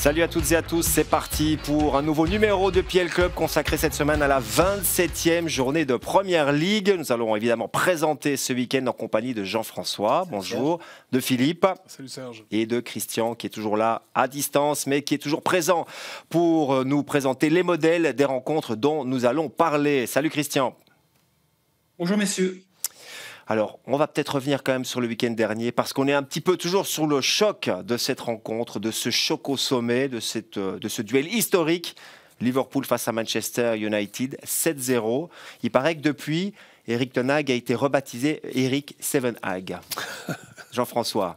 Salut à toutes et à tous, c'est parti pour un nouveau numéro de PL Club consacré cette semaine à la 27e journée de Première Ligue. Nous allons évidemment présenter ce week-end en compagnie de Jean-François, bonjour, de Philippe. Salut Serge. Et de Christian qui est toujours là à distance mais qui est toujours présent pour nous présenter les modèles des rencontres dont nous allons parler. Salut Christian. Bonjour messieurs. Alors, on va peut-être revenir quand même sur le week-end dernier parce qu'on est un petit peu toujours sur le choc de cette rencontre, de ce choc au sommet, de ce duel historique. Liverpool face à Manchester United, 7-0. Il paraît que depuis, Eric Ten Hag a été rebaptisé Eric Seven Hag. Jean-François.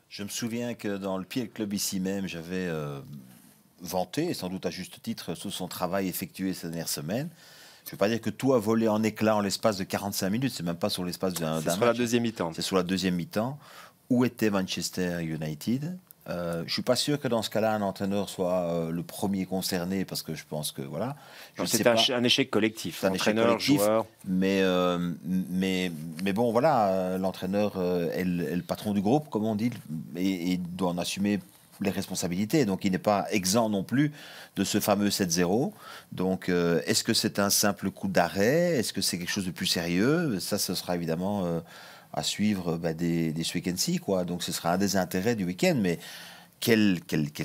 Je me souviens que dans le PL Club ici même, j'avais vanté, et sans doute à juste titre, sur son travail effectué ces dernières semaines. Je ne veux pas dire que tout a volé en éclats en l'espace de 45 minutes, c'est même pas sur l'espace d'un match. C'est sur la deuxième mi-temps. C'est sur la deuxième mi-temps. Où était Manchester United ? Je ne suis pas sûr que dans ce cas-là, un entraîneur soit le premier concerné, parce que je pense que voilà. C'est un échec collectif. C'est un échec collectif, joueur. Mais bon, voilà, l'entraîneur est le patron du groupe, comme on dit, et doit en assumer les responsabilités. Donc, il n'est pas exempt non plus de ce fameux 7-0. Donc, est-ce que c'est un simple coup d'arrêt ? Est-ce que c'est quelque chose de plus sérieux ? Ça, ce sera évidemment à suivre dès ce week-end-ci, quoi. Donc, ce sera un des intérêts du week-end. Mais quelle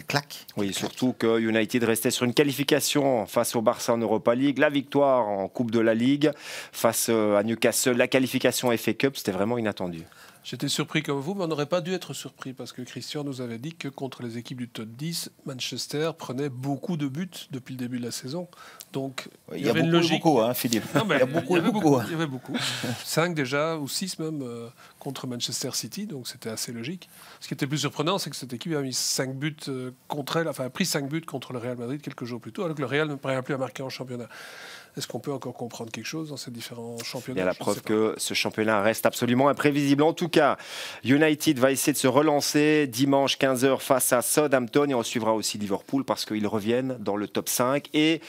claque. Oui, surtout que United restait sur une qualification face au Barça en Europa League, la victoire en Coupe de la Ligue face à Newcastle, la qualification FA Cup, c'était vraiment inattendu. J'étais surpris comme vous, mais on n'aurait pas dû être surpris parce que Christian nous avait dit que contre les équipes du top 10, Manchester prenait beaucoup de buts depuis le début de la saison. Donc, il y a beaucoup, hein, Philippe. Non, mais il y a avait beaucoup. 5 déjà, ou 6 même, contre Manchester City, donc c'était assez logique. Ce qui était plus surprenant, c'est que cette équipe a mis 5 buts contre elle, enfin a pris 5 buts contre le Real Madrid quelques jours plus tôt, alors que le Real ne parvient plus à marquer en championnat. Est-ce qu'on peut encore comprendre quelque chose dans ces différents championnats ? Il y a la preuve que ce championnat reste absolument imprévisible. En tout cas, United va essayer de se relancer dimanche 15h face à Southampton et on suivra aussi Liverpool parce qu'ils reviennent dans le top 5 et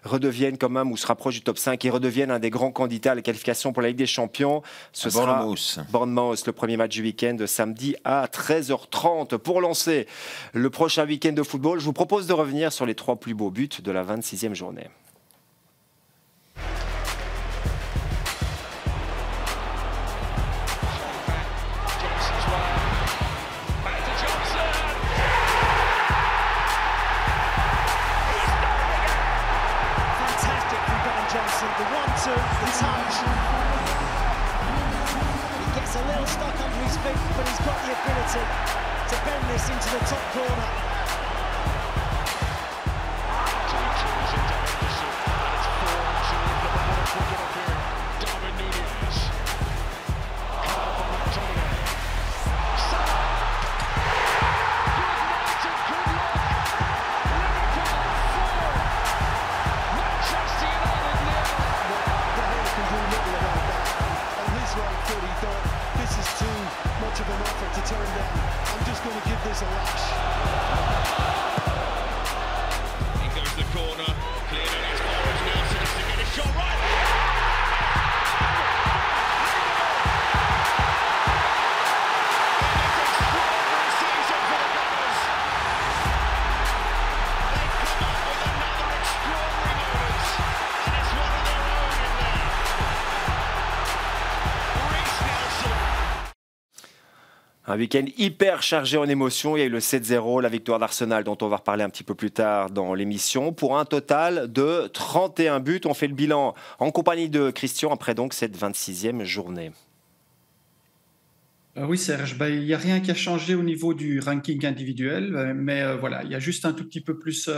redeviennent quand même, ou se rapprochent du top 5 et redeviennent un des grands candidats à la qualification pour la Ligue des Champions. Ce sera Bournemouth, le premier match du week-end, samedi à 13h30. Pour lancer le prochain week-end de football, je vous propose de revenir sur les 3 plus beaux buts de la 26e journée. The touch. He gets a little stuck under his feet, but he's got the ability to bend this into the top corner. Un week-end hyper chargé en émotions. Il y a eu le 7-0, la victoire d'Arsenal dont on va reparler un petit peu plus tard dans l'émission. Pour un total de 31 buts. On fait le bilan en compagnie de Christian après donc cette 26e journée. Oui Serge, il n'y a rien qui a changé au niveau du ranking individuel, mais voilà, il y a juste un tout petit peu plus,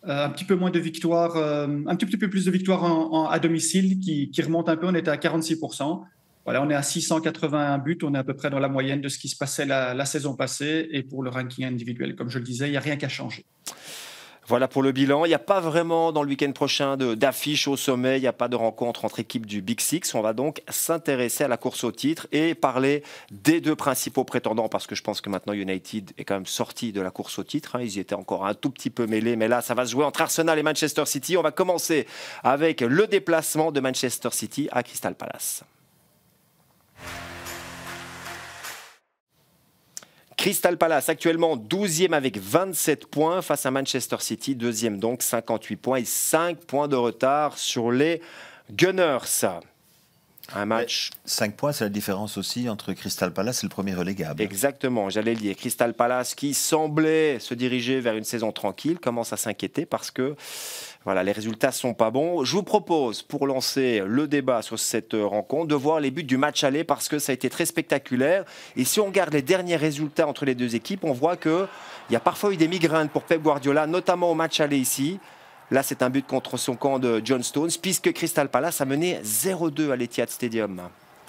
un petit peu moins de victoires, un petit peu plus de victoires à domicile qui remonte un peu. On était à 46%. Voilà, on est à 681 buts, on est à peu près dans la moyenne de ce qui se passait la saison passée. Et pour le ranking individuel, comme je le disais, il n'y a rien qui a changé. Voilà pour le bilan. Il n'y a pas vraiment dans le week-end prochain d'affiches au sommet. Il n'y a pas de rencontre entre équipes du Big Six. On va donc s'intéresser à la course au titre et parler des 2 principaux prétendants parce que je pense que maintenant United est quand même sorti de la course au titre. Ils y étaient encore un tout petit peu mêlés, mais là ça va se jouer entre Arsenal et Manchester City. On va commencer avec le déplacement de Manchester City à Crystal Palace. Crystal Palace actuellement 12e avec 27 points face à Manchester City, deuxième donc 58 points et 5 points de retard sur les Gunners. Un match. 5 points, c'est la différence aussi entre Crystal Palace et le premier relégable. Exactement, j'allais le dire. Crystal Palace qui semblait se diriger vers une saison tranquille commence à s'inquiéter parce que voilà, les résultats ne sont pas bons. Je vous propose, pour lancer le débat sur cette rencontre, de voir les buts du match aller parce que ça a été très spectaculaire. Et si on regarde les derniers résultats entre les deux équipes, on voit qu'il y a parfois eu des migraines pour Pep Guardiola, notamment au match aller ici. Là, c'est un but contre son camp de John Stones, puisque Crystal Palace a mené 0-2 à l'Etihad Stadium.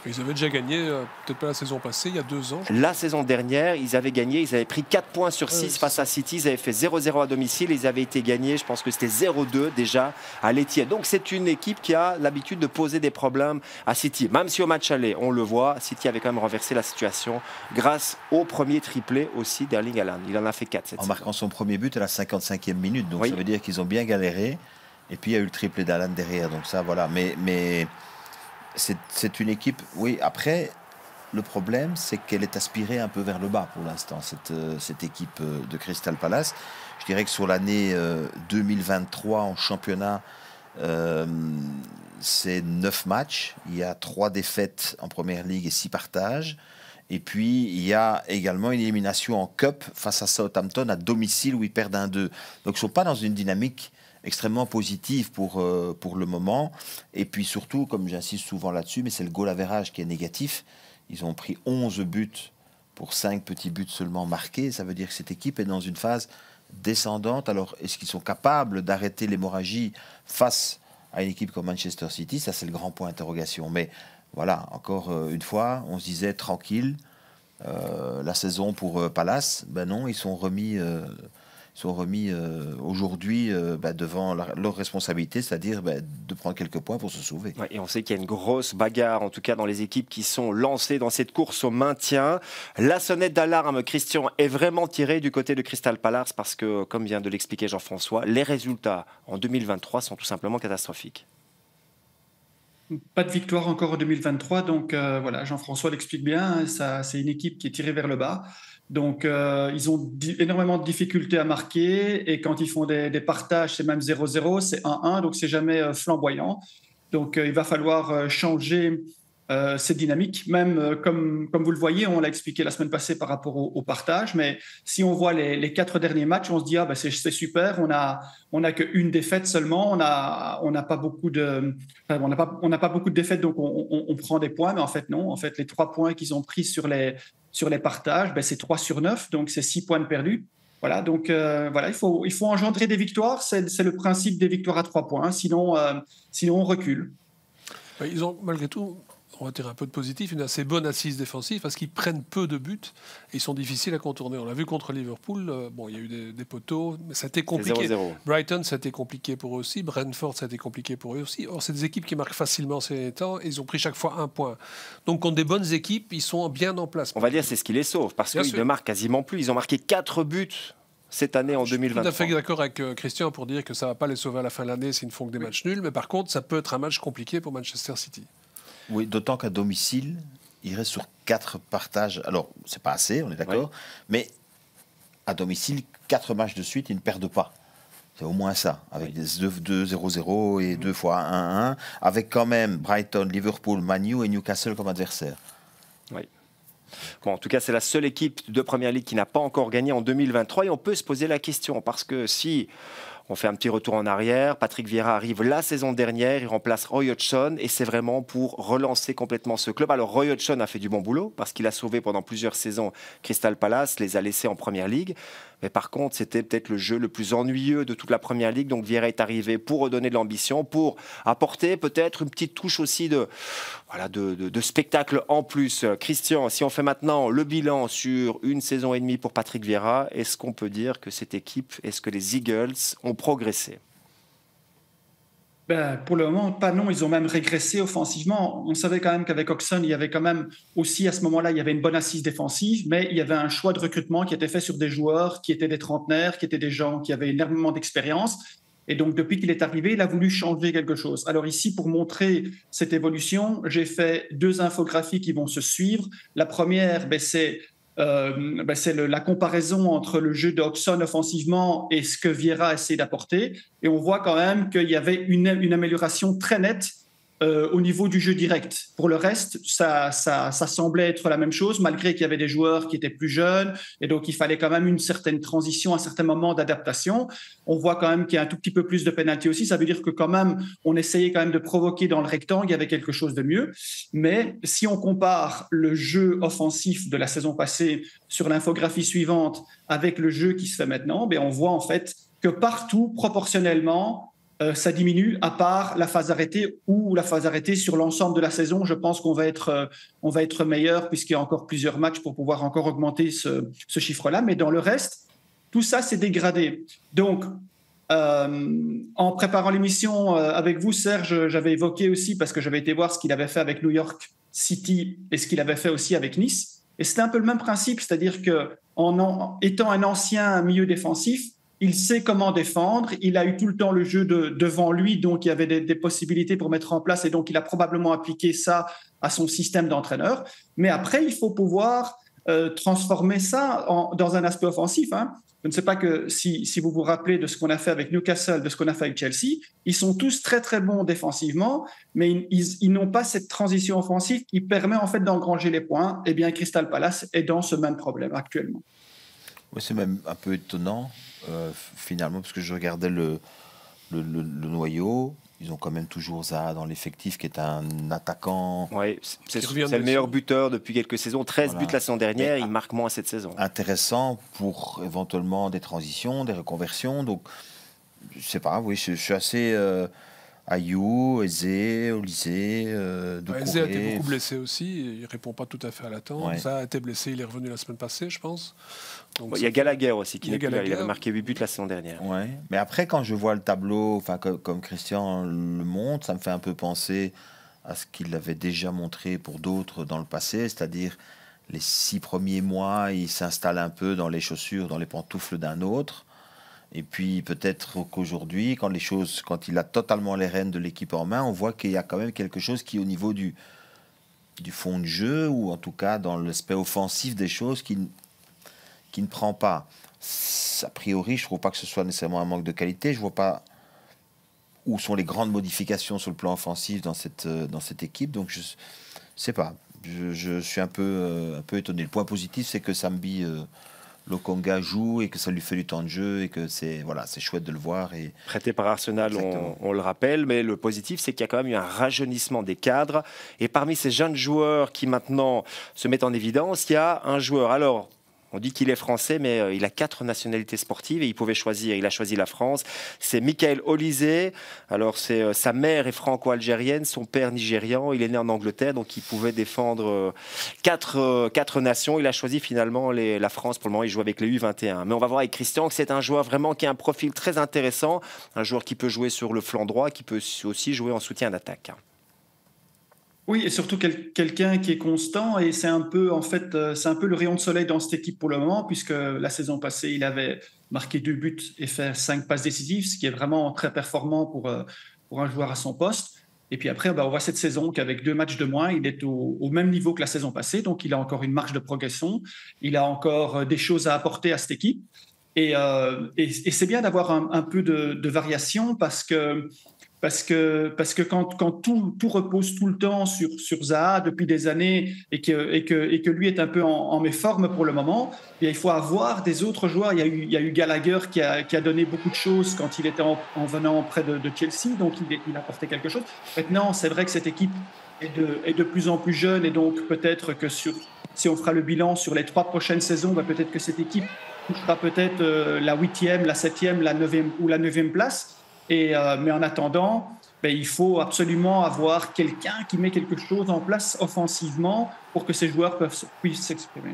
Ils avaient déjà gagné, peut-être pas la saison passée, il y a 2 ans. La saison dernière, ils avaient gagné, ils avaient pris 4 points sur 6 face à City, ils avaient fait 0-0 à domicile, ils avaient été gagnés, je pense que c'était 0-2 déjà à l'Etihad. Donc c'est une équipe qui a l'habitude de poser des problèmes à City. Même si au match aller, on le voit, City avait quand même renversé la situation grâce au premier triplé aussi d'Erling Haaland. Il en a fait 4 cette saison. En marquant son premier but à la 55e minute, donc oui. Ça veut dire qu'ils ont bien galéré. Et puis il y a eu le triplé d'Haaland derrière, donc ça voilà. Mais c'est une équipe, oui, après, le problème, c'est qu'elle est aspirée un peu vers le bas pour l'instant, cette équipe de Crystal Palace. Je dirais que sur l'année 2023 en championnat, c'est 9 matchs. Il y a 3 défaites en Première Ligue et 6 partages. Et puis, il y a également une élimination en Cup face à Southampton à domicile où ils perdent 1-2. Donc, ils ne sont pas dans une dynamique extrêmement positive pour le moment. Et puis surtout, comme j'insiste souvent là-dessus, mais c'est le goal average qui est négatif. Ils ont pris 11 buts pour 5 petits buts seulement marqués. Ça veut dire que cette équipe est dans une phase descendante. Alors, est-ce qu'ils sont capables d'arrêter l'hémorragie face à une équipe comme Manchester City? Ça, c'est le grand point d'interrogation. Mais voilà, encore une fois, on se disait tranquille. La saison pour Palace, ben non, ils sont remis aujourd'hui devant leur responsabilité, c'est-à-dire de prendre quelques points pour se sauver. Ouais, et on sait qu'il y a une grosse bagarre, en tout cas dans les équipes qui sont lancées dans cette course au maintien. La sonnette d'alarme, Christian, est vraiment tirée du côté de Crystal Palace parce que, comme vient de l'expliquer Jean-François, les résultats en 2023 sont tout simplement catastrophiques. Pas de victoire encore en 2023, donc voilà, Jean-François l'explique bien, c'est une équipe qui est tirée vers le bas. Donc, ils ont énormément de difficultés à marquer et quand ils font des partages, c'est même 0-0, c'est 1-1, donc c'est jamais flamboyant. Donc, il va falloir changer cette dynamique, même comme vous le voyez, on l'a expliqué la semaine passée par rapport au partage, mais si on voit les 4 derniers matchs, on se dit c'est super, on a qu'une défaite seulement, on n'a pas beaucoup de défaites, donc on prend des points, mais en fait non, en fait les 3 points qu'ils ont pris sur les partages, c'est 3 sur 9, donc c'est 6 points de perdus. Voilà, donc voilà, il faut engendrer des victoires, c'est le principe des victoires à 3 points, sinon on recule. Ils ont malgré tout, on va tirer un peu de positif, une assez bonne assise défensive parce qu'ils prennent peu de buts et ils sont difficiles à contourner. On l'a vu contre Liverpool, il y a eu des poteaux, mais ça a été compliqué. 0-0. Brighton, ça a été compliqué pour eux aussi. Brentford, ça a été compliqué pour eux aussi. Or, c'est des équipes qui marquent facilement ces derniers temps et ils ont pris chaque fois 1 point. Donc, contre des bonnes équipes, ils sont bien en place. On va dire c'est ce qui les sauve parce qu'ils ne marquent quasiment plus. Ils ont marqué 4 buts cette année en 2023. Je suis tout à fait d'accord avec Christian pour dire que ça ne va pas les sauver à la fin de l'année s'ils ne font que des matchs nuls. Mais par contre, ça peut être un match compliqué pour Manchester City. Oui, d'autant qu'à domicile, il reste sur 4 partages. Alors, c'est pas assez, on est d'accord, mais à domicile, 4 matchs de suite, ils ne perdent pas. C'est au moins ça, avec des 2-0-0 et 2 fois 1-1, avec quand même Brighton, Liverpool, Man U et Newcastle comme adversaires. Oui. Bon, en tout cas, c'est la seule équipe de Première Ligue qui n'a pas encore gagné en 2023 et on peut se poser la question parce que si on fait un petit retour en arrière, Patrick Vieira arrive la saison dernière, il remplace Roy Hodgson et c'est vraiment pour relancer complètement ce club. Alors Roy Hodgson a fait du bon boulot parce qu'il a sauvé pendant plusieurs saisons Crystal Palace, les a laissés en Première Ligue. Mais par contre, c'était peut-être le jeu le plus ennuyeux de toute la Première Ligue. Donc Vieira est arrivé pour redonner de l'ambition, pour apporter peut-être une petite touche aussi de spectacle en plus. Christian, si on fait maintenant le bilan sur une saison et demie pour Patrick Vieira, est-ce qu'on peut dire que cette équipe, est-ce que les Eagles ont progressé ? Pour le moment, pas non. Ils ont même régressé offensivement. On savait quand même qu'avec Hodgson, il y avait quand même aussi à ce moment-là, il y avait une bonne assise défensive, mais il y avait un choix de recrutement qui était fait sur des joueurs qui étaient des trentenaires, qui étaient des gens qui avaient énormément d'expérience. Et donc, depuis qu'il est arrivé, il a voulu changer quelque chose. Alors ici, pour montrer cette évolution, j'ai fait 2 infographies qui vont se suivre. La première, c'est c'est la comparaison entre le jeu de Hodgson offensivement et ce que Vieira a essayé d'apporter. Et on voit quand même qu'il y avait une amélioration très nette au niveau du jeu direct. Pour le reste, ça semblait être la même chose, malgré qu'il y avait des joueurs qui étaient plus jeunes, et donc il fallait quand même une certaine transition, un certain moment d'adaptation. On voit quand même qu'il y a un tout petit peu plus de pénalty aussi, ça veut dire que quand même, on essayait quand même de provoquer dans le rectangle, il y avait quelque chose de mieux. Mais si on compare le jeu offensif de la saison passée sur l'infographie suivante avec le jeu qui se fait maintenant, on voit en fait que partout, proportionnellement, ça diminue, à part la phase arrêtée ou la phase arrêtée sur l'ensemble de la saison. Je pense qu'on va être meilleur puisqu'il y a encore plusieurs matchs pour pouvoir encore augmenter ce chiffre-là. Mais dans le reste, tout ça s'est dégradé. Donc, en préparant l'émission avec vous, Serge, j'avais évoqué aussi, parce que j'avais été voir ce qu'il avait fait avec New York City et ce qu'il avait fait aussi avec Nice. Et c'était un peu le même principe, c'est-à-dire qu'en étant un ancien milieu défensif, il sait comment défendre, il a eu tout le temps le jeu devant lui, donc il y avait des possibilités pour mettre en place, et donc il a probablement appliqué ça à son système d'entraîneur. Mais après, il faut pouvoir transformer ça dans un aspect offensif. Je ne sais pas si vous vous rappelez de ce qu'on a fait avec Newcastle, de ce qu'on a fait avec Chelsea. Ils sont tous très très bons défensivement, mais ils n'ont pas cette transition offensive qui permet en fait d'engranger les points. Eh bien, Crystal Palace est dans ce même problème actuellement. Oui, c'est même un peu étonnant. Finalement, parce que je regardais le noyau, ils ont quand même toujours Zaha dans l'effectif, qui est un attaquant. Oui, c'est le meilleur buteur depuis quelques saisons. 13 buts la saison dernière, il marque moins cette saison. Intéressant pour éventuellement des transitions, des reconversions. Donc, je sais pas, oui, je suis assez... Ayou, Eze, Olysée, Doucouré. Eze a été beaucoup blessé aussi, il ne répond pas tout à fait à l'attente. Ouais. Ça a été blessé, il est revenu la semaine passée, je pense. Donc, il y a Gallagher aussi qui n'est plus là. Il avait marqué 8 buts la saison dernière. Ouais. Mais après, quand je vois le tableau, comme Christian le montre, ça me fait un peu penser à ce qu'il avait déjà montré pour d'autres dans le passé, c'est-à-dire les 6 premiers mois, il s'installe un peu dans les chaussures, dans les pantoufles d'un autre. Et puis peut-être qu'aujourd'hui, quand il a totalement les rênes de l'équipe en main, on voit qu'il y a quand même quelque chose qui, au niveau du fond de jeu, ou en tout cas dans l'aspect offensif des choses, qui ne prend pas. A priori, je ne trouve pas que ce soit nécessairement un manque de qualité. Je ne vois pas où sont les grandes modifications sur le plan offensif dans cette équipe. Donc je ne sais pas. Je suis un peu étonné. Le point positif, c'est que Sambi... Lokonga joue et que ça lui fait du temps de jeu et que c'est chouette de le voir. Prêté par Arsenal, on le rappelle, mais le positif, c'est qu'il y a quand même eu un rajeunissement des cadres. Et parmi ces jeunes joueurs qui maintenant se mettent en évidence, il y a un joueur. Alors, on dit qu'il est français, mais il a 4 nationalités sportives et il pouvait choisir. Il a choisi la France. C'est Michael Olysée. Alors, sa mère est franco-algérienne, son père nigérian. Il est né en Angleterre, donc il pouvait défendre 4 nations. Il a choisi finalement la France. Pour le moment, il joue avec les U21. Mais on va voir avec Christian que c'est un joueur vraiment qui a un profil très intéressant. Un joueur qui peut jouer sur le flanc droit, qui peut aussi jouer en soutien d'attaque. Oui, et surtout quelqu'un qui est constant, et c'est un peu le rayon de soleil dans cette équipe pour le moment, puisque la saison passée, il avait marqué 2 buts et fait 5 passes décisives, ce qui est vraiment très performant pour un joueur à son poste. Et puis après, on voit cette saison qu'avec 2 matchs de moins, il est au même niveau que la saison passée, donc il a encore une marge de progression, il a encore des choses à apporter à cette équipe. Et c'est bien d'avoir un peu de variation, parce que quand tout repose tout le temps sur Zaha depuis des années, et que lui est un peu en méforme pour le moment, bien, il faut avoir des autres joueurs. Il y a eu Gallagher qui a donné beaucoup de choses quand il était en venant près de Chelsea, donc il a apporté quelque chose. Maintenant, c'est vrai que cette équipe est de plus en plus jeune, et donc peut-être que si on fera le bilan sur les 3 prochaines saisons, peut-être que cette équipe touchera peut-être la 8e, la 7e, la 9e ou la 9e place. Mais en attendant, il faut absolument avoir quelqu'un qui met quelque chose en place offensivement pour que ces joueurs puissent s'exprimer.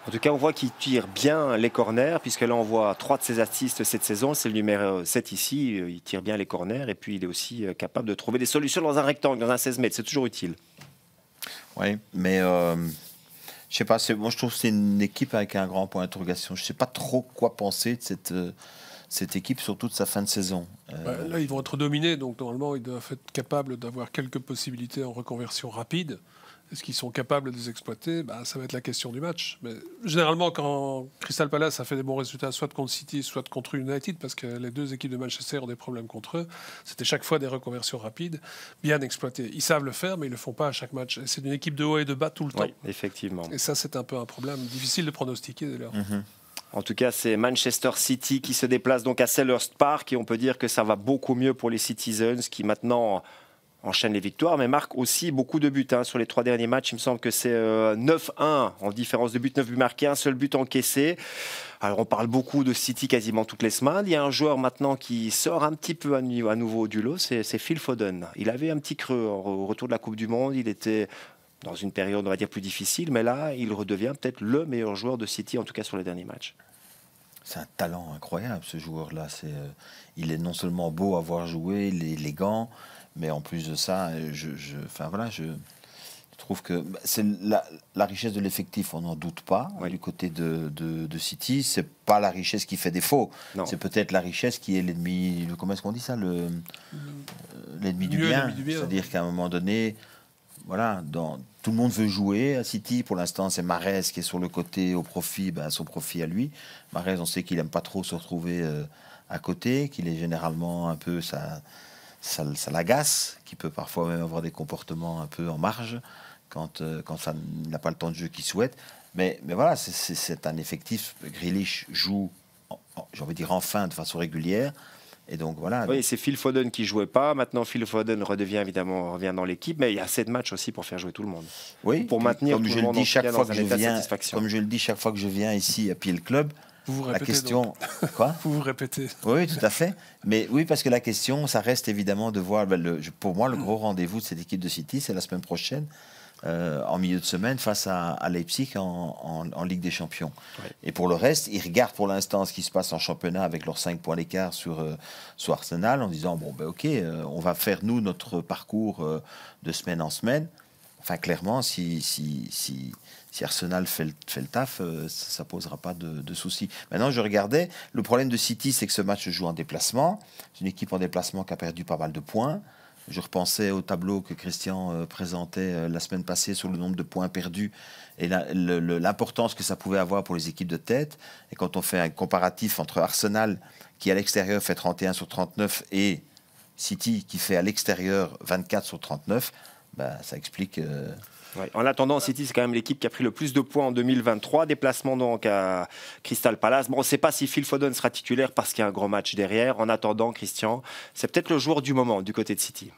En tout cas, on voit qu'il tire bien les corners, puisque là, on voit 3 de ses assists cette saison. C'est le numéro 7 ici. Il tire bien les corners, et puis il est aussi capable de trouver des solutions dans un rectangle, dans un 16 mètres. C'est toujours utile. Oui, mais je sais pas. Moi, je trouve que c'est une équipe avec un grand point d'interrogation. Je ne sais pas trop quoi penser de cette équipe sur toute sa fin de saison. Là, ils vont être dominés, donc normalement, ils doivent être capables d'avoir quelques possibilités en reconversion rapide. Est-ce qu'ils sont capables de les exploiter? Ça va être la question du match. Mais généralement, quand Crystal Palace a fait des bons résultats, soit contre City, soit contre United, parce que les deux équipes de Manchester ont des problèmes contre eux, c'était chaque fois des reconversions rapides, bien exploitées. Ils savent le faire, mais ils ne le font pas à chaque match. Et c'est une équipe de haut et de bas tout le temps. Oui, effectivement. Et ça, c'est un peu un problème. Difficile de pronostiquer, d'ailleurs. En tout cas, c'est Manchester City qui se déplace donc à Selhurst Park et on peut dire que ça va beaucoup mieux pour les Citizens qui maintenant enchaînent les victoires, mais marquent aussi beaucoup de buts. Sur les 3 derniers matchs, il me semble que c'est 9-1 en différence de but, 9 buts marqués, un seul but encaissé. Alors on parle beaucoup de City quasiment toutes les semaines. Il y a un joueur maintenant qui sort un petit peu à nouveau du lot, c'est Phil Foden. Il avait un petit creux au retour de la Coupe du Monde, il était dans une période, on va dire, plus difficile, mais là, il redevient peut-être le meilleur joueur de City, en tout cas sur les derniers matchs. C'est un talent incroyable, ce joueur-là. Il est non seulement beau à voir jouer, il est élégant, mais en plus de ça, je trouve que c'est la richesse de l'effectif, on n'en doute pas. Du côté de City, c'est pas la richesse qui fait défaut. Non. C'est peut-être la richesse qui est l'ennemi. Comment est-ce qu'on dit ça, l'ennemi du bien. C'est-à-dire qu'à un moment donné, voilà, tout le monde veut jouer à City. Pour l'instant, c'est Mahrez qui est sur le côté au profit, son profit à lui. Mahrez, on sait qu'il aime pas trop se retrouver à côté, qu'il est généralement un peu ça l'agace, qu'il peut parfois même avoir des comportements un peu en marge quand ça n'a pas le temps de jeu qu'il souhaite. Mais voilà, c'est un effectif. Grealish joue, j'ai envie de dire, enfin de façon régulière. Et donc voilà. Oui, c'est Phil Foden qui jouait pas. Maintenant, Phil Foden revient dans l'équipe, mais il y a assez de matchs aussi pour faire jouer tout le monde. Oui. Pour maintenir tout le monde dans un état de satisfaction. Comme je le dis chaque fois que je viens ici à Peel Club, vous la question. Quoi? Vous répétez. Oui, tout à fait. Mais oui, parce que la question, ça reste évidemment de voir. Pour moi, le gros rendez-vous de cette équipe de City, c'est la semaine prochaine. En milieu de semaine face à Leipzig en Ligue des Champions. Ouais. Et pour le reste, ils regardent pour l'instant ce qui se passe en championnat avec leurs 5 points d'écart sur Arsenal en disant ok, on va faire nous notre parcours de semaine en semaine. Enfin, clairement, si Arsenal fait le taf, ça ne posera pas de soucis. Maintenant, je regardais, le problème de City, c'est que ce match se joue en déplacement. C'est une équipe en déplacement qui a perdu pas mal de points. Je repensais au tableau que Christian présentait la semaine passée sur le nombre de points perdus et l'importance que ça pouvait avoir pour les équipes de tête. Et quand on fait un comparatif entre Arsenal, qui à l'extérieur fait 31 sur 39, et City, qui fait à l'extérieur 24 sur 39, ça explique... Ouais. En attendant, City, c'est quand même l'équipe qui a pris le plus de points en 2023. Déplacement donc à Crystal Palace. Bon, on ne sait pas si Phil Foden sera titulaire parce qu'il y a un grand match derrière. En attendant, Christian, c'est peut-être le joueur du moment du côté de City.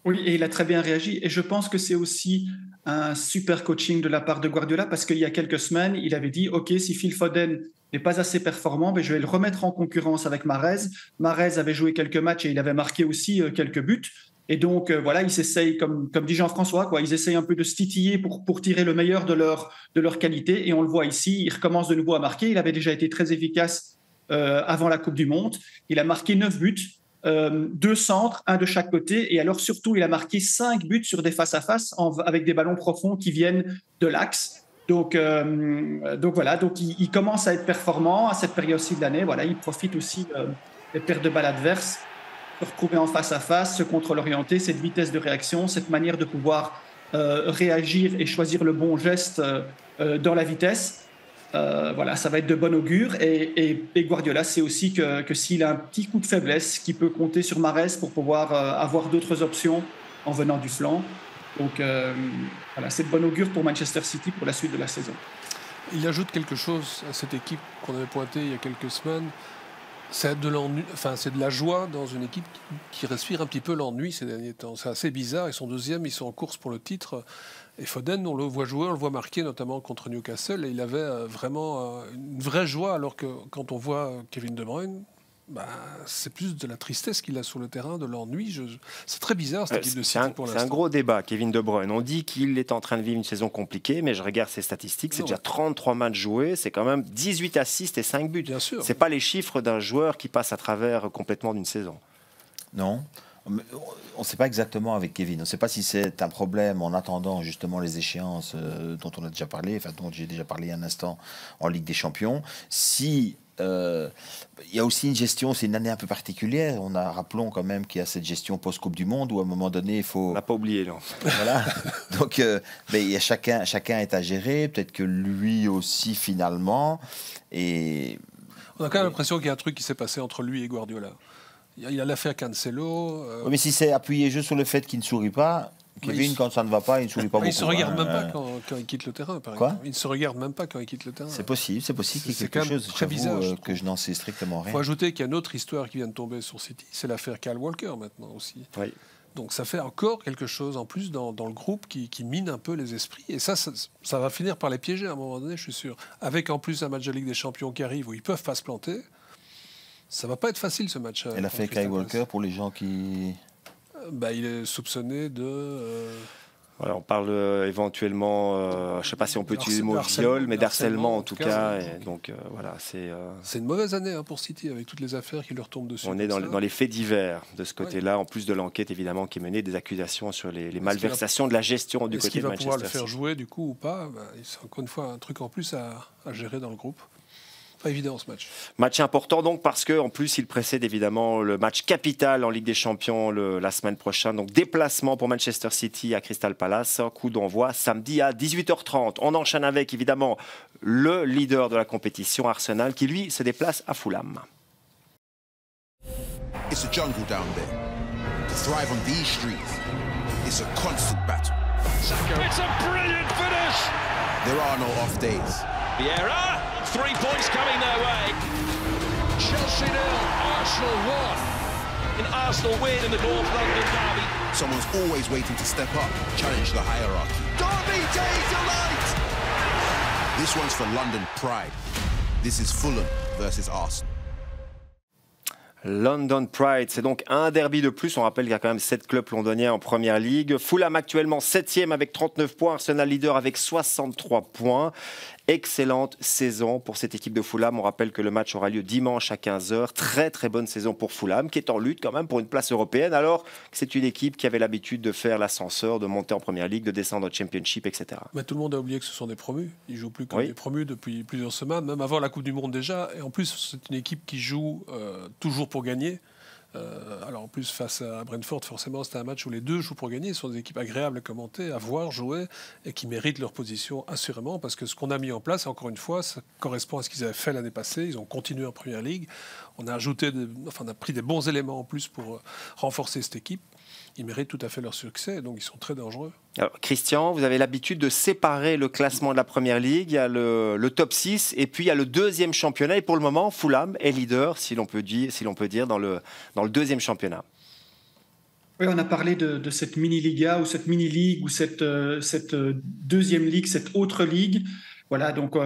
Oui, et il a très bien réagi. Et je pense que c'est aussi un super coaching de la part de Guardiola parce qu'il y a quelques semaines, il avait dit « Ok, si Phil Foden n'est pas assez performant, je vais le remettre en concurrence avec Mahrez. » Mahrez avait joué quelques matchs et il avait marqué aussi quelques buts. Et donc, voilà, ils essayent, comme dit Jean-François, ils essayent un peu de se titiller pour tirer le meilleur de leur qualité. Et on le voit ici, il recommence de nouveau à marquer. Il avait déjà été très efficace avant la Coupe du Monde. Il a marqué 9 buts, 2 centres, 1 de chaque côté. Et alors, surtout, il a marqué 5 buts sur des face-à-face avec des ballons profonds qui viennent de l'axe. Donc voilà, il commence à être performant à cette période-ci de l'année. Voilà, il profite aussi des pertes de balles adverses. Se retrouver en face à face, se contrôle orienté, cette vitesse de réaction, cette manière de pouvoir réagir et choisir le bon geste dans la vitesse. Voilà, ça va être de bon augure. Et Guardiola sait aussi que s'il a un petit coup de faiblesse, qu'il peut compter sur Mahrez pour pouvoir avoir d'autres options en venant du flanc. Donc voilà, c'est de bon augure pour Manchester City pour la suite de la saison. Il ajoute quelque chose à cette équipe qu'on avait pointée il y a quelques semaines. C'est de la joie dans une équipe qui respire un petit peu l'ennui ces derniers temps. C'est assez bizarre. Ils sont deuxièmes, ils sont en course pour le titre. Et Foden, on le voit jouer, on le voit marquer, notamment contre Newcastle. Et il avait vraiment une vraie joie, alors que quand on voit Kevin De Bruyne, c'est plus de la tristesse qu'il a sur le terrain, de l'ennui. C'est très bizarre cette équipe de City pour l'instant. C'est un gros débat, Kevin De Bruyne. On dit qu'il est en train de vivre une saison compliquée, mais je regarde ses statistiques, c'est déjà 33 matchs joués, c'est quand même 18 assists et 5 buts. Bien sûr. C'est pas les chiffres d'un joueur qui passe à travers complètement d'une saison. Non. On ne sait pas exactement avec Kevin. On ne sait pas si c'est un problème en attendant justement les échéances dont on a déjà parlé, enfin dont j'ai déjà parlé un instant en Ligue des Champions. Si il y a aussi une gestion, c'est une année un peu particulière. Rappelons quand même qu'il y a cette gestion post-Coupe du Monde où à un moment donné, il faut. On n'a pas oublié, non. Voilà. Donc, mais il y a chacun est à gérer. Peut-être que lui aussi finalement. Et on a quand même l'impression qu'il y a un truc qui s'est passé entre lui et Guardiola. Il y a l'affaire Cancelo. Mais si c'est appuyé juste sur le fait qu'il ne sourit pas, Kevin, quand ça ne va pas, il ne sourit pas beaucoup. Il ne se regarde même pas quand il quitte le terrain, par exemple. Il ne se regarde même pas quand il quitte le terrain. C'est possible qu'il y ait quelque chose très bizarre, que je n'en sais strictement rien. Il faut ajouter qu'il y a une autre histoire qui vient de tomber sur City, c'est l'affaire Kyle Walker maintenant aussi. Oui. Donc ça fait encore quelque chose en plus dans le groupe qui mine un peu les esprits. Et ça va finir par les piéger à un moment donné, je suis sûr. Avec en plus un match de Ligue des Champions qui arrive où ils ne peuvent pas se planter, ça ne va pas être facile ce match. Et l'affaire Kyle Walker, pour les gens qui... il est soupçonné de... Voilà, on parle éventuellement, je ne sais pas si on peut utiliser le mot viol, mais d'harcèlement en tout cas. Et donc voilà, c'est une mauvaise année pour City avec toutes les affaires qui leur tombent dessus. On est dans les faits divers de ce côté-là, en plus de l'enquête évidemment qui est menée, des accusations sur les malversations de la gestion du côté de Manchester City. Est-ce qu'il va pouvoir le faire jouer du coup ou pas? C'est encore une fois un truc en plus à gérer dans le groupe. Pas évident ce match. Match important donc parce qu'en plus il précède évidemment le match capital en Ligue des Champions la semaine prochaine. Donc déplacement pour Manchester City à Crystal Palace. Coup d'envoi samedi à 18h30. On enchaîne avec évidemment le leader de la compétition, Arsenal, qui lui se déplace à Fulham. It's a jungle down there. To thrive on these streets, it's a constant battle. Saka. It's a brilliant finish. There are no off days. Vieira, 3 points coming their way. Chelsea 0, Arsenal 1. An Arsenal win in the North London derby. Someone's always waiting to step up, challenge the hierarchy. Derby Day delight. This one's for London pride. This is Fulham versus Arsenal. London Pride, c'est donc un derby de plus. On rappelle qu'il y a quand même 7 clubs londoniens en Première Ligue. Fulham actuellement 7e avec 39 points. Arsenal leader avec 63 points. Excellente saison pour cette équipe de Fulham. On rappelle que le match aura lieu dimanche à 15h. Très très bonne saison pour Fulham, qui est en lutte quand même pour une place européenne, alors que c'est une équipe qui avait l'habitude de faire l'ascenseur, de monter en Première Ligue, de descendre au Championship, etc. Mais tout le monde a oublié que ce sont des promus. Ils jouent plus comme des promus depuis plusieurs semaines, même avant la Coupe du Monde déjà. Et en plus, c'est une équipe qui joue toujours pour gagner. Alors en plus face à Brentford, forcément c'était un match où les deux jouent pour gagner. Ce sont des équipes agréables à commenter, à voir jouer et qui méritent leur position assurément, parce que ce qu'on a mis en place, encore une fois, ça correspond à ce qu'ils avaient fait l'année passée. Ils ont continué en Première Ligue. On a pris des bons éléments en plus pour renforcer cette équipe. Ils méritent tout à fait leur succès, donc ils sont très dangereux. Alors, Christian, vous avez l'habitude de séparer le classement de la Première Ligue. Il y a le top 6 et puis il y a le deuxième championnat. Et pour le moment, Fulham est leader, si l'on peut dire, dans le deuxième championnat. Oui, on a parlé de cette mini-liga ou cette mini-ligue ou cette deuxième ligue, cette autre ligue. Voilà, donc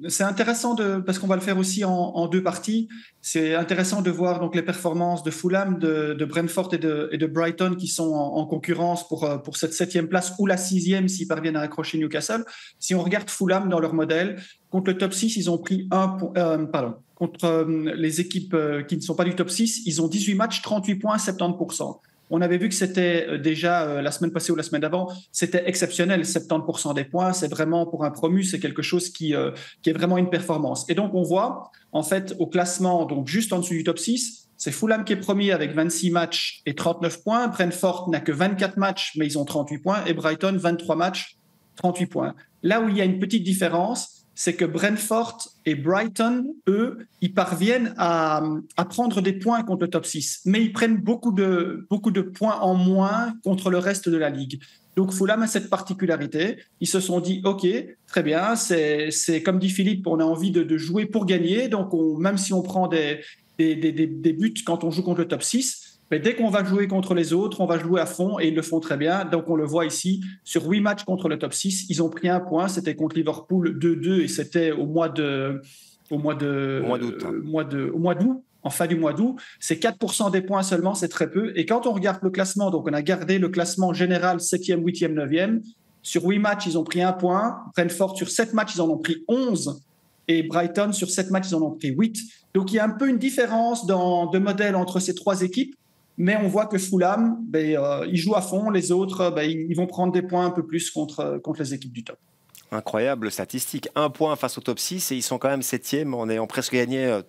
c'est intéressant parce qu'on va le faire aussi en deux parties. C'est intéressant de voir donc les performances de Fulham, de Brentford et de Brighton qui sont en concurrence pour cette 7e place ou la 6e s'ils parviennent à accrocher Newcastle. Si on regarde Fulham dans leur modèle, contre le top 6, ils ont pris contre les équipes qui ne sont pas du top 6, ils ont 18 matchs, 38 points, 70%. On avait vu que c'était déjà la semaine passée ou la semaine d'avant, c'était exceptionnel, 70% des points, c'est vraiment pour un promu, c'est quelque chose qui est vraiment une performance. Et donc on voit en fait au classement, donc juste en dessous du top 6, c'est Fulham qui est premier avec 26 matchs et 39 points, Brentford n'a que 24 matchs mais ils ont 38 points et Brighton 23 matchs, 38 points. Là où il y a une petite différence, c'est que Brentford et Brighton, eux, ils parviennent à prendre des points contre le top 6, mais ils prennent beaucoup de points en moins contre le reste de la ligue. Donc Fulham a cette particularité. Ils se sont dit, OK, très bien, c'est comme dit Philippe, on a envie de jouer pour gagner, donc même si on prend des buts quand on joue contre le top 6, mais dès qu'on va jouer contre les autres, on va jouer à fond et ils le font très bien. Donc, on le voit ici, sur 8 matchs contre le top 6, ils ont pris un point. C'était contre Liverpool 2-2 et c'était au mois d'août, en fin du mois d'août. C'est 4% des points seulement, c'est très peu. Et quand on regarde le classement, donc on a gardé le classement général 7e, 8e, 9e. Sur 8 matchs, ils ont pris un point. Brentford, sur 7 matchs, ils en ont pris 11. Et Brighton, sur 7 matchs, ils en ont pris 8. Donc, il y a un peu une différence de modèle entre ces trois équipes. Mais on voit que Fulham, ils jouent à fond. Les autres, ils vont prendre des points un peu plus contre les équipes du top. Incroyable statistique. 1 point face au top 6 et ils sont quand même 7e en ayant presque gagné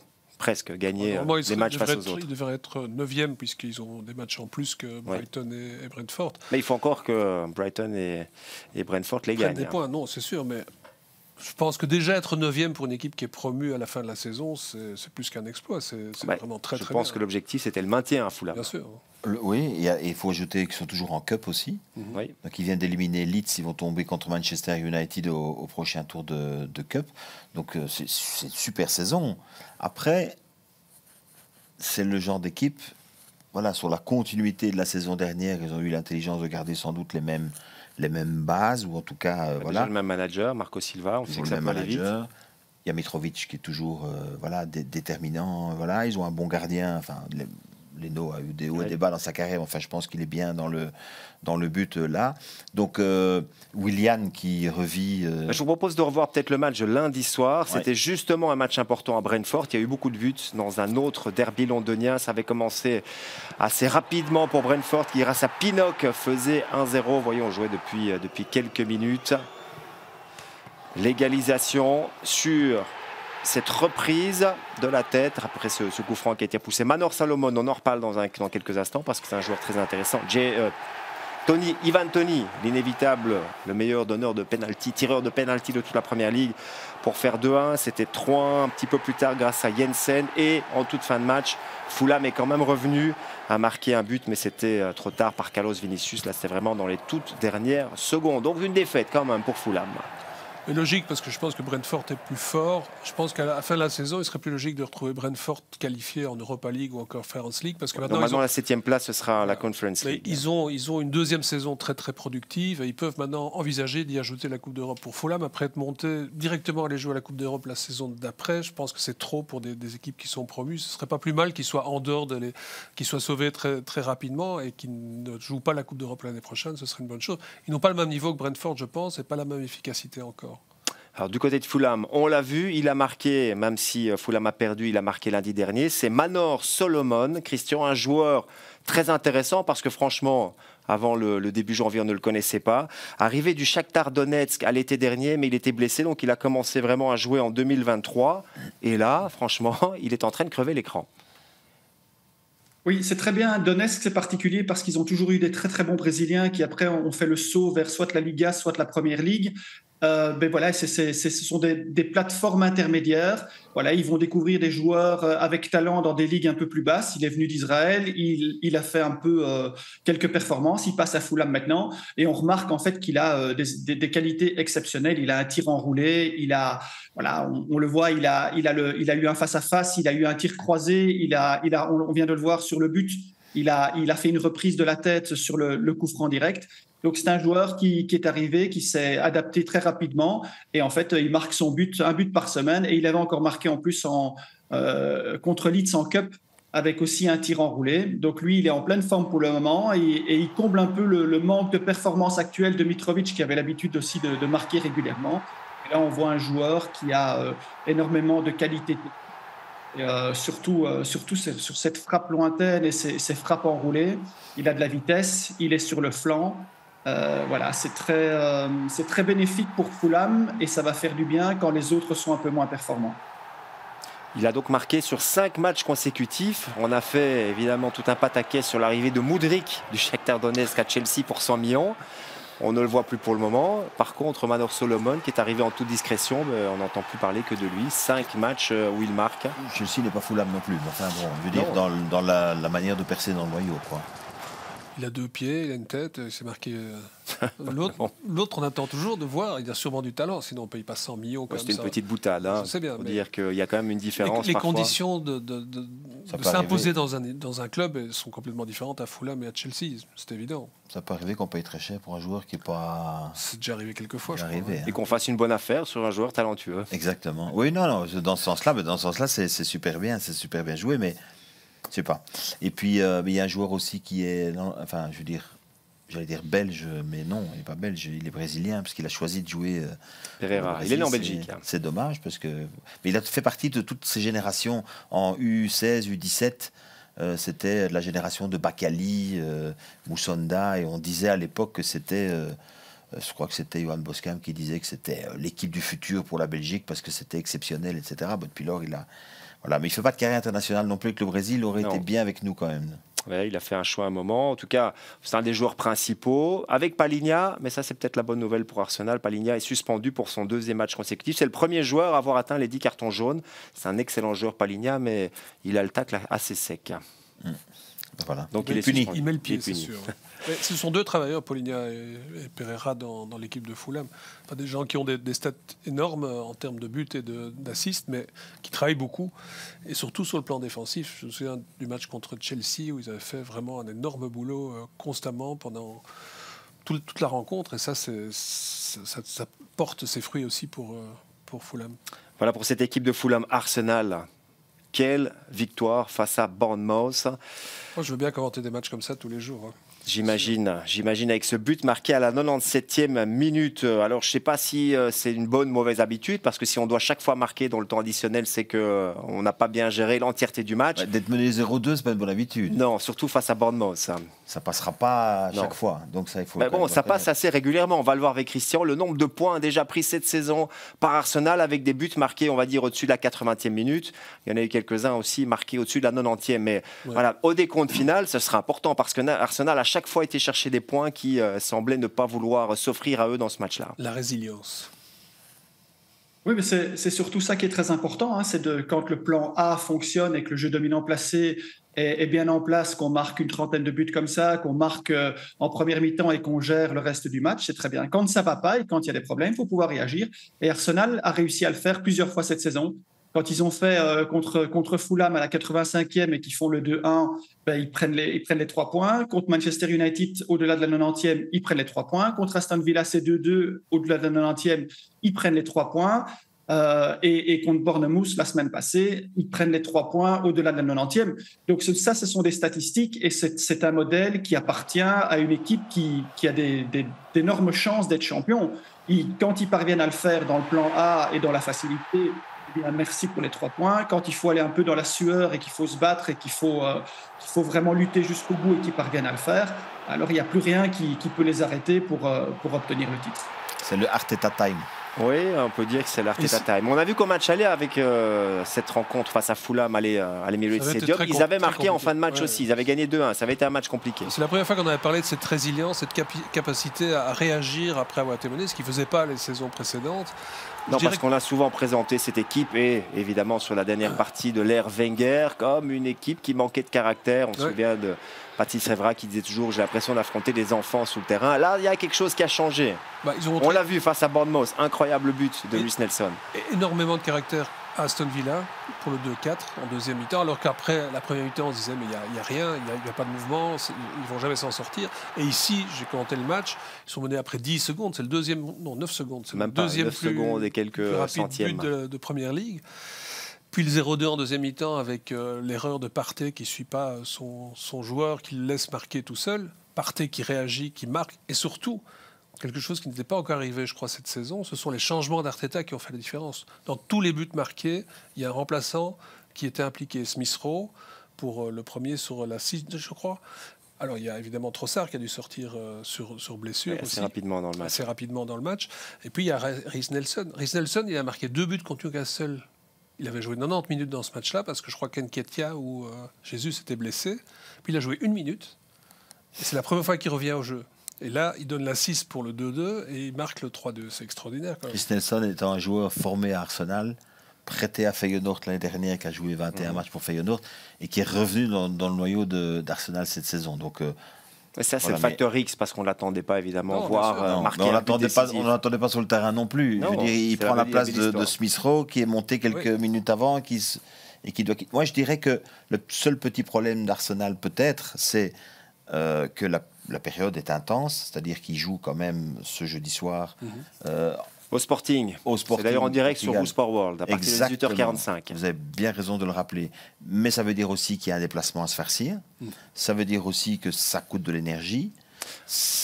les matchs face aux autres. Ils devraient être 9e puisqu'ils ont des matchs en plus que Brighton et Brentford. Mais il faut encore que Brighton et Brentford les gagnent. Des points, non, c'est sûr, mais je pense que déjà être 9e pour une équipe qui est promue à la fin de la saison, c'est plus qu'un exploit. C'est vraiment très bien. Je pense que l'objectif, c'était le maintien à Fulham. Bien sûr. Oui, il faut ajouter qu'ils sont toujours en Cup aussi. Oui. Donc ils viennent d'éliminer Leeds, ils vont tomber contre Manchester United au prochain tour de Cup. Donc c'est une super saison. Après, c'est le genre d'équipe, voilà, sur la continuité de la saison dernière, ils ont eu l'intelligence de garder sans doute les mêmes bases, ou en tout cas, voilà. Déjà le même manager, Marco Silva, on sait que ça peut aller vite. Il y a Mitrovic qui est toujours déterminant. Voilà, ils ont un bon gardien. Enfin, Leno a eu des hauts et des bas dans sa carrière. Enfin, je pense qu'il est bien dans le but là. Donc, Willian qui revit. Je vous propose de revoir peut-être le match de lundi soir. C'était justement un match important à Brentford. Il y a eu beaucoup de buts dans un autre derby londonien. Ça avait commencé assez rapidement pour Brentford qui, grâce à Pinnock, faisait 1-0. Voyons, on jouait depuis quelques minutes. L'égalisation sur cette reprise de la tête après ce coup franc qui a été poussé. Manor Solomon, on en reparle dans quelques instants parce que c'est un joueur très intéressant. Ivan Toney, l'inévitable, le meilleur donneur de penalty, tireur de penalty de toute la Première Ligue pour faire 2-1. C'était 3-1 un petit peu plus tard grâce à Jensen. Et en toute fin de match, Fulham est quand même revenu à marquer un but, mais c'était trop tard par Carlos Vinicius. Là, c'était vraiment dans les toutes dernières secondes. Donc une défaite quand même pour Fulham. Mais logique, parce que je pense que Brentford est plus fort. Je pense qu'à la fin de la saison, il serait plus logique de retrouver Brentford qualifié en Europa League ou en Conference League. Parce que normalement, la 7e place, ce sera la Conference League. Ils ont une deuxième saison très très productive et ils peuvent maintenant envisager d'y ajouter la Coupe d'Europe. Pour Fulham, après être monté directement aller jouer à la Coupe d'Europe la saison d'après, je pense que c'est trop pour des équipes qui sont promues. Ce serait pas plus mal qu'ils soient en dehors qu'ils soient sauvés très, très rapidement et qu'ils ne jouent pas la Coupe d'Europe l'année prochaine. Ce serait une bonne chose. Ils n'ont pas le même niveau que Brentford, je pense, et pas la même efficacité encore. Alors, du côté de Fulham, on l'a vu, il a marqué, même si Fulham a perdu, il a marqué lundi dernier. C'est Manor Solomon, Christian, un joueur très intéressant parce que franchement, avant le début janvier, on ne le connaissait pas. Arrivé du Shakhtar Donetsk à l'été dernier, mais il était blessé, donc il a commencé vraiment à jouer en 2023. Et là, franchement, il est en train de crever l'écran. Oui, c'est très bien. Donetsk, c'est particulier parce qu'ils ont toujours eu des très très bons Brésiliens qui après ont fait le saut vers soit la Liga, soit la Première Ligue. Voilà, ce sont des plateformes intermédiaires. Voilà, ils vont découvrir des joueurs avec talent dans des ligues un peu plus basses. Il est venu d'Israël, il a fait un peu quelques performances. Il passe à Fulham maintenant et on remarque en fait qu'il a des qualités exceptionnelles. Il a un tir enroulé, on le voit, il a eu un face-à-face, il a eu un tir croisé, on vient de le voir sur le but. Il a fait une reprise de la tête sur le coup franc direct. Donc c'est un joueur qui est arrivé, qui s'est adapté très rapidement et en fait il marque un but par semaine et il avait encore marqué en plus contre Leeds en Cup avec aussi un tir enroulé. Donc lui il est en pleine forme pour le moment et il comble un peu le manque de performance actuelle de Mitrovic qui avait l'habitude aussi de marquer régulièrement. Et là on voit un joueur qui a énormément de qualité. Et surtout sur cette frappe lointaine et ces frappes enroulées, il a de la vitesse, il est sur le flanc. Voilà, c'est très bénéfique pour Fulham et ça va faire du bien quand les autres sont un peu moins performants. Il a donc marqué sur 5 matchs consécutifs. On a fait évidemment tout un pataquès sur l'arrivée de Mudryk du Shakhtar Donetsk à Chelsea pour 100 millions. On ne le voit plus pour le moment. Par contre, Manor Solomon, qui est arrivé en toute discrétion, on n'entend plus parler que de lui. 5 matchs où il marque. Chelsea n'est pas Fulham non plus. Enfin bon, je veux dire, dans la manière de percer dans le noyau, quoi. Il a 2 pieds, il a une tête, il s'est marqué. L'autre, on attend toujours de voir. Il a sûrement du talent, sinon on ne paye pas 100 millions. C'était une petite boutade. Hein. Je sais bien. Il faut dire qu'il y a quand même une différence. Les parfois. conditions de s'imposer dans un club sont complètement différentes à Fulham et à Chelsea, c'est évident. Ça peut arriver qu'on paye très cher pour un joueur qui n'est pas. C'est déjà arrivé quelques fois, je crois. Et qu'on fasse une bonne affaire sur un joueur talentueux. Exactement. Oui, non, dans ce sens-là, c'est super bien joué, mais. Je sais pas. Et puis, il y a un joueur aussi qui est, enfin, j'allais dire belge, mais non, il n'est pas belge, il est brésilien, parce qu'il a choisi de jouer. Pereira, il est né en Belgique. C'est dommage, parce que. Mais il a fait partie de toutes ces générations en U16, U17, c'était de la génération de Bakali, Moussonda, et on disait à l'époque que c'était, je crois que c'était Johan Boskam qui disait que c'était l'équipe du futur pour la Belgique parce que c'était exceptionnel, etc. Bon, depuis lors, voilà, mais il ne fait pas de carrière internationale non plus, que le Brésil aurait été bien avec nous quand même. Ouais, il a fait un choix à un moment. En tout cas, c'est un des joueurs principaux. Avec Palhinha, mais ça c'est peut-être la bonne nouvelle pour Arsenal, Palhinha est suspendu pour son 2e match consécutif. C'est le premier joueur à avoir atteint les 10 cartons jaunes. C'est un excellent joueur Palhinha, mais il a le tacle assez sec. Voilà. Donc il est puni. Il met le pied, c'est sûr. Mais ce sont 2 travailleurs, Palhinha et Pereira, dans l'équipe de Fulham. Enfin, des gens qui ont des stats énormes en termes de buts et d'assists, mais qui travaillent beaucoup. Et surtout sur le plan défensif. Je me souviens du match contre Chelsea où ils avaient fait vraiment un énorme boulot constamment pendant toute la rencontre. Et ça porte ses fruits aussi pour Fulham. Voilà pour cette équipe de Fulham. Arsenal. Quelle victoire face à Bournemouth. Moi, je veux bien commenter des matchs comme ça tous les jours. Hein. J'imagine avec ce but marqué à la 97e minute. Alors, je ne sais pas si c'est une bonne ou mauvaise habitude, parce que si on doit chaque fois marquer dans le temps additionnel, c'est qu'on n'a pas bien géré l'entièreté du match. D'être mené 0-2, c'est pas une bonne habitude. Non, surtout face à Bournemouth. Ça passera pas à chaque fois. Donc ça, il faut. Mais bon, ça passe assez régulièrement. On va le voir avec Christian. Le nombre de points déjà pris cette saison par Arsenal avec des buts marqués, on va dire, au-dessus de la 80e minute. Il y en a eu quelques-uns aussi marqués au-dessus de la 90e. Mais voilà, au décompte final, ce sera important parce que Arsenal a chaque fois été chercher des points qui semblaient ne pas vouloir s'offrir à eux dans ce match-là. La résilience. Oui, mais c'est surtout ça qui est très important. Hein, c'est quand le plan A fonctionne et que le jeu dominant placé est bien en place, qu'on marque une 30aine de buts comme ça, qu'on marque en première mi-temps et qu'on gère le reste du match, c'est très bien. Quand ça ne va pas et quand il y a des problèmes, il faut pouvoir réagir. Et Arsenal a réussi à le faire plusieurs fois cette saison. Quand ils ont fait contre Fulham à la 85e et qu'ils font le 2-1, ils prennent les 3 points. Contre Manchester United, au-delà de la 90e, ils prennent les 3 points. Contre Aston Villa, c'est 2-2, au-delà de la 90e, ils prennent les 3 points. Et contre Bournemouth, la semaine passée, ils prennent les 3 points au-delà de la 90e. Donc ça, ce sont des statistiques et c'est un modèle qui appartient à une équipe qui a d'énormes chances d'être champion. Quand ils parviennent à le faire dans le plan A et dans la facilité, merci pour les 3 points. Quand il faut aller un peu dans la sueur et qu'il faut se battre et qu'il faut vraiment lutter jusqu'au bout et qu'ils parviennent à le faire, alors il n'y a plus rien qui peut les arrêter pour obtenir le titre. C'est le Arteta Time. Oui, on peut dire que c'est l'Arteta Time. On a vu qu'au match aller avec cette rencontre face à Fulham à l'Emirates Stadium, ils avaient marqué en fin de match aussi. Ils avaient gagné 2-1. Ça avait été un match compliqué. C'est la première fois qu'on avait parlé de cette résilience, cette capacité à réagir après avoir été mené, ce qui ne faisait pas les saisons précédentes. Non, parce qu'on a souvent présenté cette équipe et évidemment sur la dernière partie de l'ère Wenger comme une équipe qui manquait de caractère. On se souvient de Patrice Evra qui disait toujours « j'ai l'impression d'affronter des enfants sous le terrain ». Là, il y a quelque chose qui a changé. On l'a vu face à Bournemouth, incroyable but de Luis Nelson. Énormément de caractère à Aston Villa pour le 2-4 en deuxième mi-temps, alors qu'après la première mi-temps on se disait mais il n'y a rien, il n'y a pas de mouvement, ils ne vont jamais s'en sortir. Et ici, j'ai commenté le match, ils sont menés après 10 secondes, c'est le deuxième, non 9 secondes, c'est même le deuxième 9 secondes et quelques plus rapide centièmes but de Première Ligue. Puis le 0-2 en deuxième mi-temps avec l'erreur de Partey qui ne suit pas son joueur, qui le laisse marquer tout seul. Partey qui réagit, qui marque, et surtout, quelque chose qui n'était pas encore arrivé, je crois, cette saison, ce sont les changements d'Arteta qui ont fait la différence. Dans tous les buts marqués, il y a un remplaçant qui était impliqué, Smith Rowe, pour le premier sur la 6, je crois. Alors, il y a évidemment Trossard qui a dû sortir sur blessure assez rapidement dans le match. Assez rapidement dans le match. Et puis, il y a Reiss Nelson. Reiss Nelson, il a marqué 2 buts contre Newcastle. Il avait joué 90 minutes dans ce match-là parce que je crois qu'Nketiah ou Jésus s'était blessé. Puis il a joué 1 minute. Et c'est la première fois qu'il revient au jeu. Et là, il donne l'assist pour le 2-2 et il marque le 3-2. C'est extraordinaire. Reiss Nelson étant un joueur formé à Arsenal, prêté à Feyenoord l'année dernière, qui a joué 21 matchs pour Feyenoord et qui est revenu dans le noyau d'Arsenal cette saison. Donc, ça, c'est le facteur X parce qu'on ne l'attendait pas évidemment voir marquer. On ne l'attendait pas sur le terrain non plus. Non, je veux dire, il prend la place de Smith Rowe qui est monté quelques minutes avant et qui doit. Moi, je dirais que le seul petit problème d'Arsenal peut-être, c'est que la période est intense, c'est-à-dire qu'il joue quand même ce jeudi soir. Au Sporting. C'est d'ailleurs en direct sur Who Sport World, à partir de 18h45. Vous avez bien raison de le rappeler. Mais ça veut dire aussi qu'il y a un déplacement à se farcir. Ça veut dire aussi que ça coûte de l'énergie.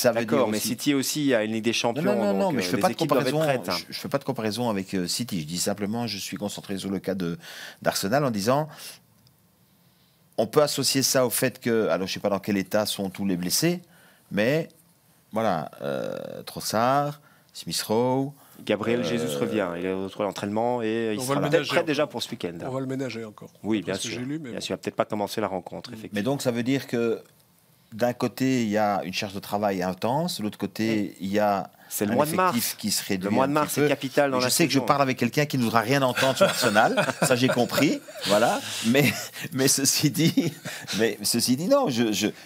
D'accord, mais City aussi a une Ligue des Champions. Non, mais je ne fais pas de comparaison. Je fais pas de comparaison avec City. Je dis simplement, je suis concentré sur le cas d'Arsenal en disant, on peut associer ça au fait que, alors je ne sais pas dans quel état sont tous les blessés, mais voilà, Trossard, Smith Rowe. Gabriel Jesus revient, il est retrouvé l'entraînement et il On va sera le peut-être ménager prêt encore. déjà pour ce week-end. On va le ménager encore. Oui, D'après bien ce que sûr. j'ai lu, mais Bien bon. sûr, il n'a peut-être pas commencé la rencontre, effectivement. Mais donc ça veut dire que d'un côté, il y a une charge de travail intense, de l'autre côté, il y a C'est le un mois de mars. effectif qui se réduit. Le mois un de petit mars, peu. c'est capital dans Je la sais que je saison. parle avec quelqu'un qui ne voudra rien entendre sur Arsenal, ça j'ai compris, voilà. Mais ceci dit, non,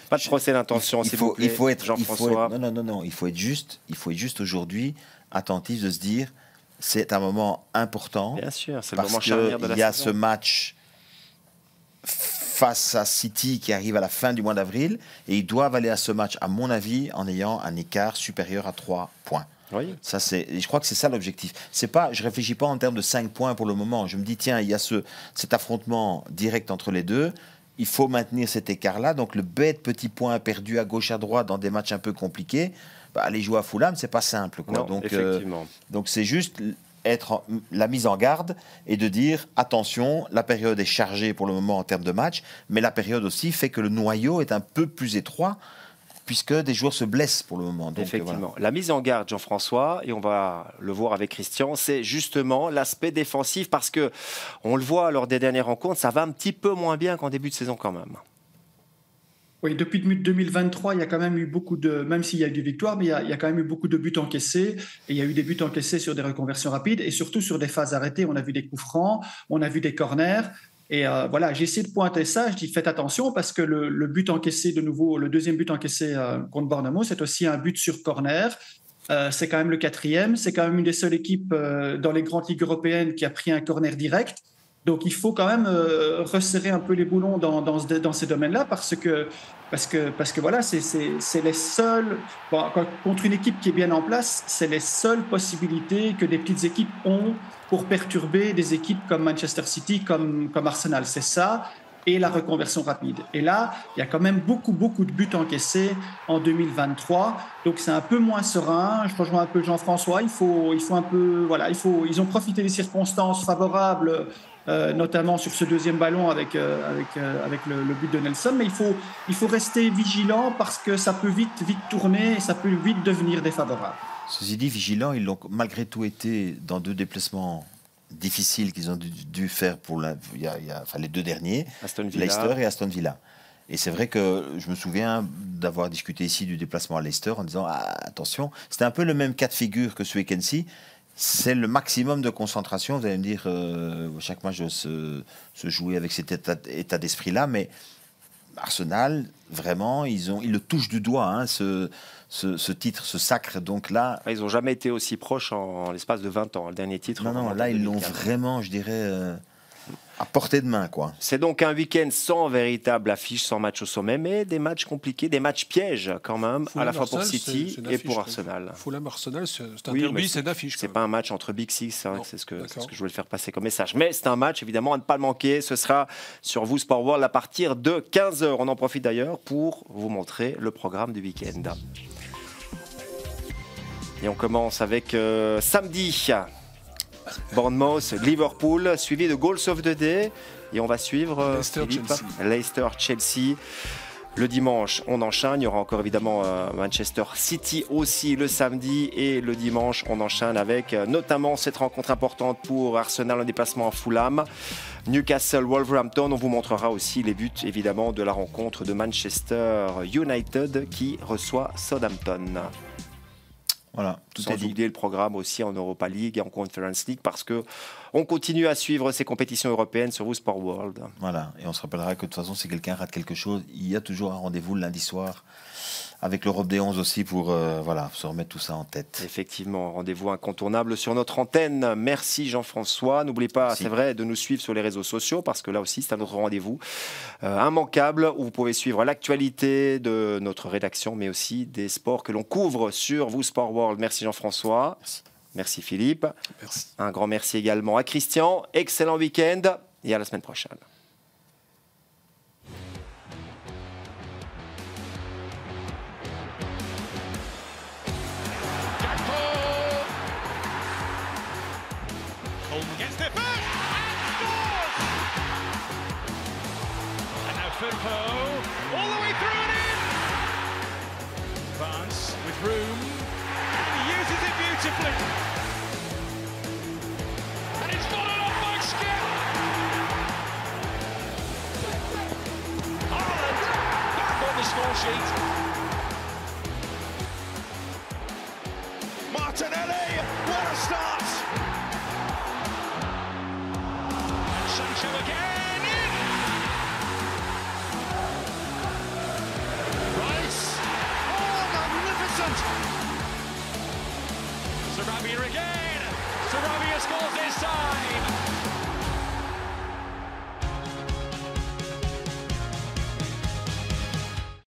Pas de procès d'intention, s'il vous plaît, il faut être Jean-François. non, il faut être juste aujourd'hui attentif de se dire, c'est un moment important. Bien sûr, c'est le parce moment charnière de la qu'il y a saison. ce match face à City qui arrive à la fin du mois d'avril et ils doivent aller à ce match, à mon avis, en ayant un écart supérieur à 3 points. Oui. Ça, je crois que c'est ça l'objectif. C'est pas, je réfléchis pas en termes de 5 points pour le moment. Je me dis, tiens, il y a cet affrontement direct entre les deux. Il faut maintenir cet écart-là. Donc, le bête petit point perdu à gauche, à droite dans des matchs un peu compliqués, aller jouer à Fulham, c'est pas simple, quoi. Non, Donc, effectivement. donc, c'est juste la mise en garde et de dire, attention, la période est chargée pour le moment en termes de match, mais la période aussi fait que le noyau est un peu plus étroit puisque des joueurs se blessent pour le moment. Donc, Effectivement. voilà. La mise en garde, Jean-François, et on va le voir avec Christian, c'est justement l'aspect défensif parce que on le voit lors des dernières rencontres, ça va un petit peu moins bien qu'en début de saison quand même. Oui, depuis 2023, il y a quand même eu beaucoup de, même s'il y a eu des victoires, mais il y a quand même eu beaucoup de buts encaissés. Et il y a eu des buts encaissés sur des reconversions rapides et surtout sur des phases arrêtées. On a vu des coups francs, on a vu des corners. Et voilà, j'ai essayé de pointer ça. Je dis faites attention parce que le but encaissé de nouveau, le deuxième but encaissé contre Bournemouth, c'est aussi un but sur corner. C'est quand même le 4e. C'est quand même une des seules équipes dans les grandes ligues européennes qui a pris un corner direct. Donc, il faut quand même resserrer un peu les boulons dans ces domaines-là parce que voilà, c'est les seuls... Bon, contre une équipe qui est bien en place, c'est les seules possibilités que des petites équipes ont pour perturber des équipes comme Manchester City, comme Arsenal. C'est ça et la reconversion rapide. Et là, il y a quand même beaucoup de buts encaissés en 2023. Donc, c'est un peu moins serein. Je rejoins un peu Jean-François. Il faut un peu... Voilà, ils ont profité des circonstances favorables notamment sur ce deuxième ballon avec le but de Nelson. Mais il faut rester vigilant parce que ça peut vite tourner et ça peut vite devenir défavorable. Ceci dit, vigilants, ils l'ont malgré tout été dans 2 déplacements difficiles qu'ils ont dû faire pour les 2 derniers, Leicester et Aston Villa. Et c'est vrai que je me souviens d'avoir discuté ici du déplacement à Leicester en disant attention, c'était un peu le même cas de figure que ce week-end-ci. C'est le maximum de concentration. Vous allez me dire, chaque match doit se jouer avec cet état d'esprit-là, mais Arsenal, vraiment, ils le touchent du doigt, hein, ce titre, ce sacre. Donc là, ils n'ont jamais été aussi proches en l'espace de 20 ans. Le dernier titre. Non, là, ils l'ont vraiment, je dirais, à portée de main, quoi. C'est donc un week-end sans véritable affiche, sans match au sommet, mais des matchs compliqués, des matchs pièges quand même, à la fois pour City et pour Arsenal. Fulham-Arsenal, c'est un derby, c'est d'affiche. C'est pas un match entre Big Six, c'est vrai que c'est ce que je voulais faire passer comme message. Mais c'est un match, évidemment, à ne pas le manquer. Ce sera sur vous Sport World à partir de 15h. On en profite d'ailleurs pour vous montrer le programme du week-end. Et on commence avec samedi. Bournemouth, Liverpool, suivi de Goals of the Day. Et on va suivre Leicester-Chelsea. Le dimanche, on enchaîne. Il y aura encore évidemment Manchester City aussi le samedi. Et le dimanche, on enchaîne avec notamment cette rencontre importante pour Arsenal en déplacement à Fulham. Newcastle-Wolverhampton. On vous montrera aussi les buts évidemment de la rencontre de Manchester United qui reçoit Southampton. Voilà, sans oublier le programme aussi en Europa League et en Conference League parce qu'on continue à suivre ces compétitions européennes sur vous Sport World. Voilà, et on se rappellera que de toute façon, si quelqu'un rate quelque chose, il y a toujours un rendez-vous le lundi soir avec l'Europe des 11 aussi pour se remettre tout ça en tête. Effectivement, rendez-vous incontournable sur notre antenne. Merci Jean-François. N'oubliez pas, c'est vrai, de nous suivre sur les réseaux sociaux parce que là aussi, c'est un autre rendez-vous immanquable où vous pouvez suivre l'actualité de notre rédaction, mais aussi des sports que l'on couvre sur vous Sport World. Merci Jean-François. Merci Philippe. Merci. Un grand merci également à Christian. Excellent week-end et à la semaine prochaine. Gets there first and scores! And now with room. And he uses it beautifully. And it's followed up by Skip. Haaland back on the score sheet. Martinelli, what a start! And Sancho again in. Rice, oh magnificent! Sarabia again. Sarabia scores this time.